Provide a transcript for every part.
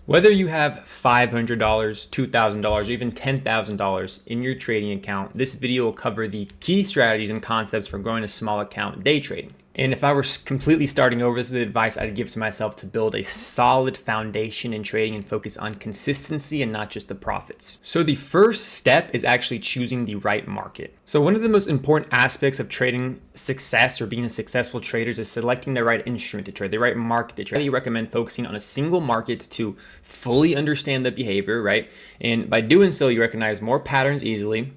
Whether you have $500, $2,000, or even $10,000 in your trading account, this video will cover the key strategies and concepts for growing a small account day trading. And if I were completely starting over, this is the advice I'd give to myself to build a solid foundation in trading and focus on consistency and not just the profits. So the first step is actually choosing the right market. So one of the most important aspects of trading success or being a successful trader is selecting the right instrument to trade, the right market to trade. I highly recommend focusing on a single market to fully understand the behavior, right? And by doing so, you recognize more patterns easily.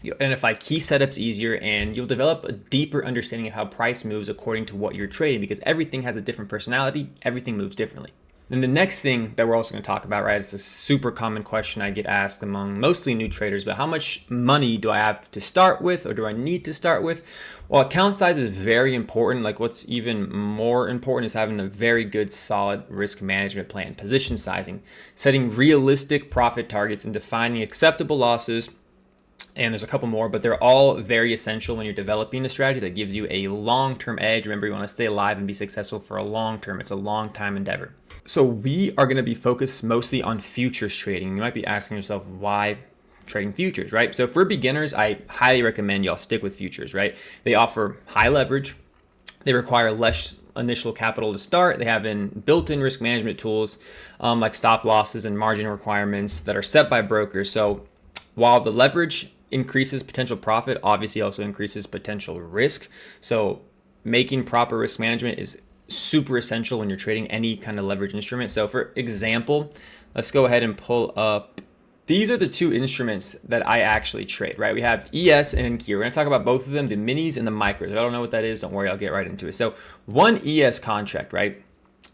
You'll identify key setups easier, and you'll develop a deeper understanding of how price moves according to what you're trading, because everything has a different personality. Everything moves differently. Then the next thing that we're also going to talk about, right, is a super common question I get asked among mostly new traders, but how much money do I have to start with, or do I need to start with? Well, account size is very important. Like, what's even more important is having a very good, solid risk management plan, position sizing, setting realistic profit targets, and defining acceptable losses. And there's a couple more, but they're all very essential when you're developing a strategy that gives you a long-term edge. Remember, you want to stay alive and be successful for a long term. It's a long time endeavor. So we are going to be focused mostly on futures trading. You might be asking yourself, why trading futures, right? So for beginners, I highly recommend y'all stick with futures, right? They offer high leverage. They require less initial capital to start. They have built-in risk management tools like stop losses and margin requirements that are set by brokers. So while the leverage increases potential profit, obviously also increases potential risk. So making proper risk management is super essential when you're trading any kind of leverage instrument. So for example, let's go ahead and pull up. These are the two instruments that I actually trade, right? We have ES and NQ. We're going to talk about both of them, the minis and the micros. If I don't know what that is, don't worry, I'll get right into it. So one ES contract, right?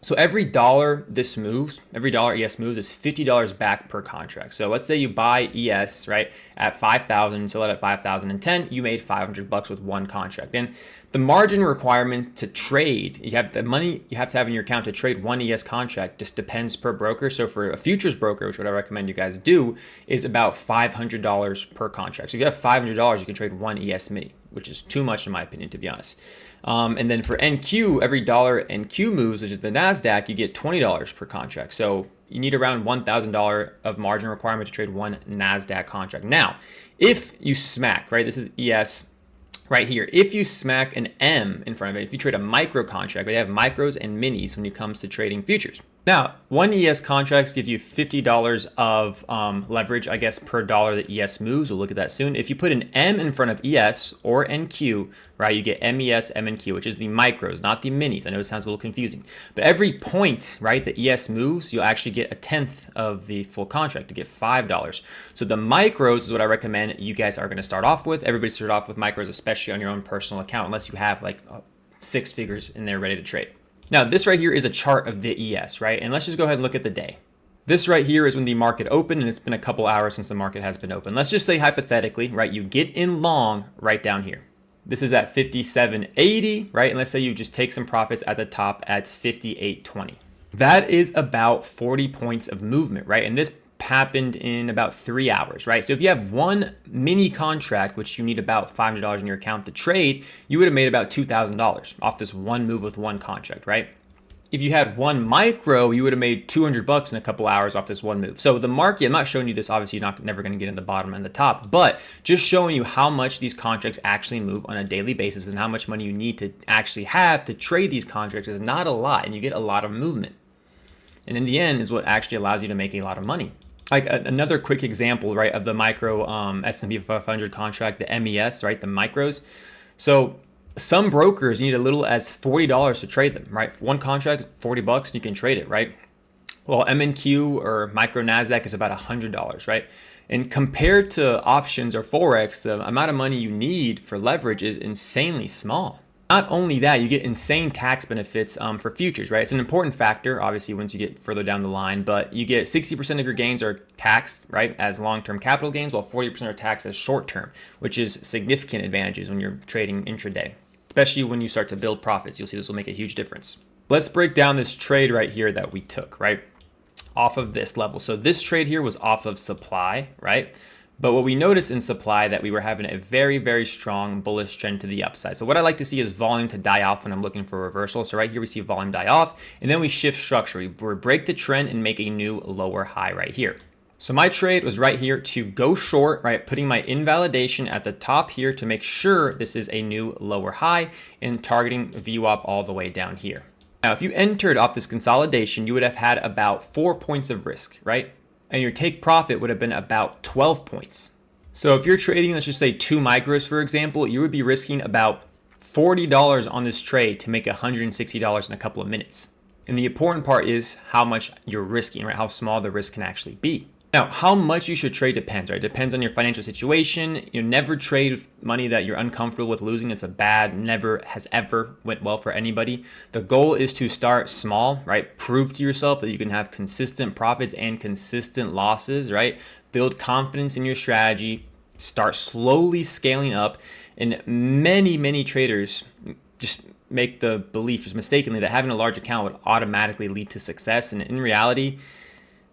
So every dollar this moves, every dollar ES moves is $50 back per contract. So let's say you buy ES, right, at 5,000, sell it at 5,010, you made $500 with one contract. And the margin requirement to trade, you have the money you have to have in your account to trade one ES contract, just depends per broker. So for a futures broker, which what I recommend you guys do, is about $500 per contract. So if you have $500, you can trade one ES mini, which is too much in my opinion, to be honest. And then for NQ, every dollar NQ moves, which is the NASDAQ, you get $20 per contract. So you need around $1,000 of margin requirement to trade one NASDAQ contract. Now, if you smack, right, this is ES right here. If you smack an M in front of it, if you trade a micro contract, they have micros and minis when it comes to trading futures. Now, one ES contracts gives you $50 of leverage, I guess, per dollar that ES moves. We'll look at that soon. If you put an M in front of ES or NQ, right, you get MES, MNQ, which is the micros, not the minis. I know it sounds a little confusing, but every point, right, that ES moves, you'll actually get a tenth of the full contract. You get $5. So the micros is what I recommend you guys are going to start off with. Everybody start off with micros, especially on your own personal account, unless you have like 6 figures in there ready to trade. Now, this right here is a chart of the ES, right? And let's just go ahead and look at the day. This right here is when the market opened, and it's been a couple hours since the market has been open. Let's just say hypothetically, right, you get in long right down here. This is at 57.80, right? And let's say you just take some profits at the top at 58.20. That is about 40 points of movement, right? And this happened in about 3 hours, right? So if you have one mini contract, which you need about $500 in your account to trade, you would have made about $2,000 off this one move with one contract, right? If you had one micro, you would have made $200 in a couple hours off this one move. So the market, I'm not showing you this, obviously you're never going to get in the bottom and the top, but just showing you how much these contracts actually move on a daily basis and how much money you need to actually have to trade these contracts is not a lot, and you get a lot of movement. And in the end is what actually allows you to make a lot of money. Like another quick example, right, of the micro S&P 500 contract, the MES, right, the micros. So some brokers need as little as $40 to trade them, right? One contract, $40, and you can trade it, right? Well, MNQ or micro NASDAQ is about $100, right? And compared to options or Forex, the amount of money you need for leverage is insanely small. Not only that, you get insane tax benefits for futures, right? It's an important factor, obviously, once you get further down the line, but you get 60% of your gains are taxed, right, as long-term capital gains, while 40% are taxed as short-term, which is significant advantages when you're trading intraday, especially when you start to build profits. You'll see this will make a huge difference. Let's break down this trade right here that we took, right, off of this level. So this trade here was off of supply, right? But what we noticed in supply that we were having a very, very strong bullish trend to the upside. So what I like to see is volume to die off when I'm looking for a reversal. So right here we see volume die off, and then we shift structure. We break the trend and make a new lower high right here. So my trade was right here to go short, right? Putting my invalidation at the top here to make sure this is a new lower high and targeting VWAP all the way down here. Now, if you entered off this consolidation, you would have had about 4 points of risk, right? And your take profit would have been about 12 points. So if you're trading, let's just say 2 micros, for example, you would be risking about $40 on this trade to make $160 in a couple of minutes. And the important part is how much you're risking, right? How small the risk can actually be. Now, how much you should trade depends, right? It depends on your financial situation. You never trade with money that you're uncomfortable with losing. It's a bad, never has ever went well for anybody. The goal is to start small, right? Prove to yourself that you can have consistent profits and consistent losses, right? Build confidence in your strategy, start slowly scaling up. And many traders just make the belief, just mistakenly, that having a large account would automatically lead to success. And in reality,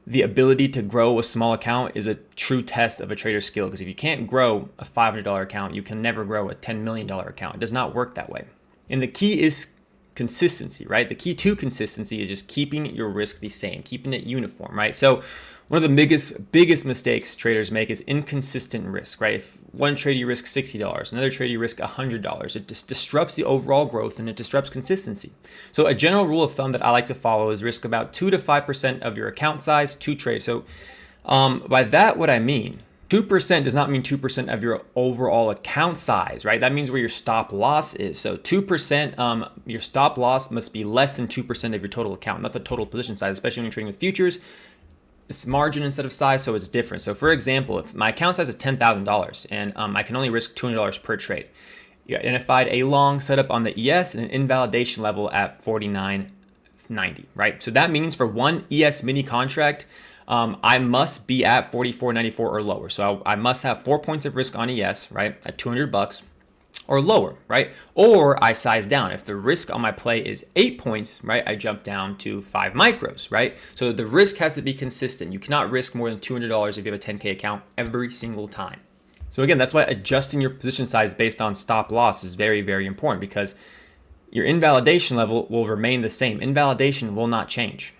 the ability to grow a small account is a true test of a trader's skill, because if you can't grow a $500 account, you can never grow a $10 million account. It does not work that way. And the key is consistency, right? The key to consistency is just keeping your risk the same, keeping it uniform, right? So one of the biggest mistakes traders make is inconsistent risk, right? If one trade you risk $60, another trade you risk $100, it just disrupts the overall growth and it disrupts consistency. So a general rule of thumb that I like to follow is risk about 2 to 5% of your account size to trade. So by that, what I mean, 2% does not mean 2% of your overall account size, right? That means where your stop loss is. So 2%, your stop loss must be less than 2% of your total account, not the total position size, especially when you're trading with futures. It's margin instead of size, so it's different. So for example, if my account size is $10,000 and I can only risk $200 per trade, you identified a long setup on the ES and an invalidation level at 49.90, right? So that means for one ES mini contract, I must be at 44.94 or lower. So I must have 4 points of risk on ES, right, at $200 or lower, right? Or I size down. If the risk on my play is 8 points, right, I jump down to 5 micros, right? So the risk has to be consistent. You cannot risk more than $200 if you have a 10K account every single time. So again, that's why adjusting your position size based on stop loss is very, very important, because your invalidation level will remain the same. Invalidation will not change.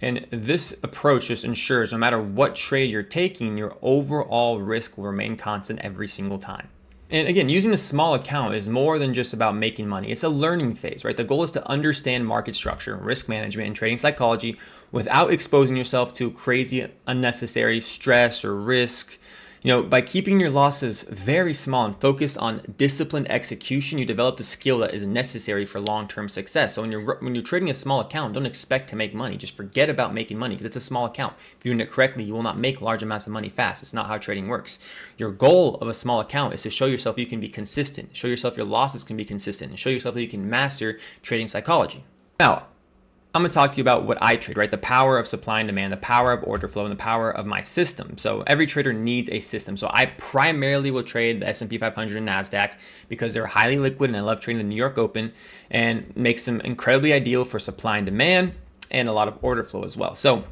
And this approach just ensures no matter what trade you're taking, your overall risk will remain constant every single time. And again, using a small account is more than just about making money. It's a learning phase, right? The goal is to understand market structure, risk management, and trading psychology without exposing yourself to crazy, unnecessary stress or risk. You know, by keeping your losses very small and focused on disciplined execution, you develop the skill that is necessary for long-term success. So when you're trading a small account, don't expect to make money. Just forget about making money, because it's a small account. If you're doing it correctly, you will not make large amounts of money fast. It's not how trading works. Your goal of a small account is to show yourself you can be consistent, show yourself your losses can be consistent, and show yourself that you can master trading psychology. Now, I'm going to talk to you about what I trade, right? The power of supply and demand, the power of order flow, and the power of my system. So every trader needs a system. So I primarily will trade the S&P 500 and NASDAQ because they're highly liquid, and I love trading the New York Open, and makes them incredibly ideal for supply and demand and a lot of order flow as well. So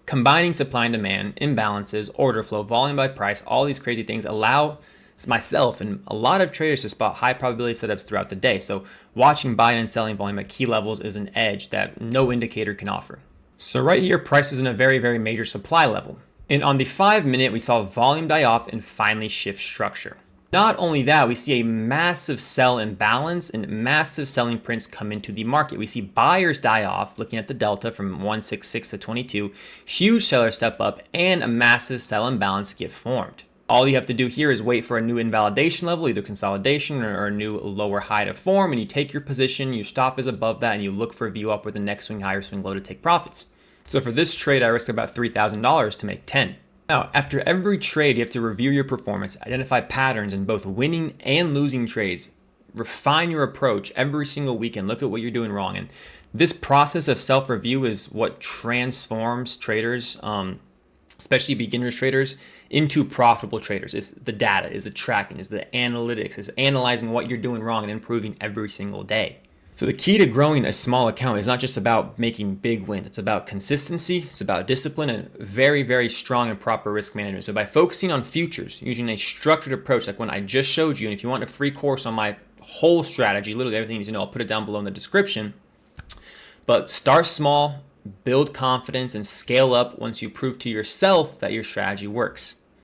combining supply and demand, imbalances, order flow, volume by price, all these crazy things allow myself and a lot of traders to spot high probability setups throughout the day. So watching buying and selling volume at key levels is an edge that no indicator can offer. So right here, price was in a very, very major supply level. And on the 5-minute, we saw volume die off and finally shift structure. Not only that, we see a massive sell imbalance and massive selling prints come into the market. We see buyers die off, looking at the delta from 166 to 22, huge sellers step up, and a massive sell imbalance get formed. All you have to do here is wait for a new invalidation level, either consolidation or a new lower high to form, and you take your position, your stop is above that, and you look for a view up with the next swing high or swing low to take profits. So for this trade, I risked about $3,000 to make 10. Now, after every trade, you have to review your performance, identify patterns in both winning and losing trades, refine your approach every single week, and look at what you're doing wrong. And this process of self-review is what transforms traders, especially beginners traders, into profitable traders. It's the data, is the tracking, is the analytics, is analyzing what you're doing wrong and improving every single day. So the key to growing a small account is not just about making big wins. It's about consistency, it's about discipline, and very, very strong and proper risk management. So by focusing on futures, using a structured approach like one I just showed you, and if you want a free course on my whole strategy, literally everything you need to know, I'll put it down below in the description. But start small, build confidence, and scale up once you prove to yourself that your strategy works.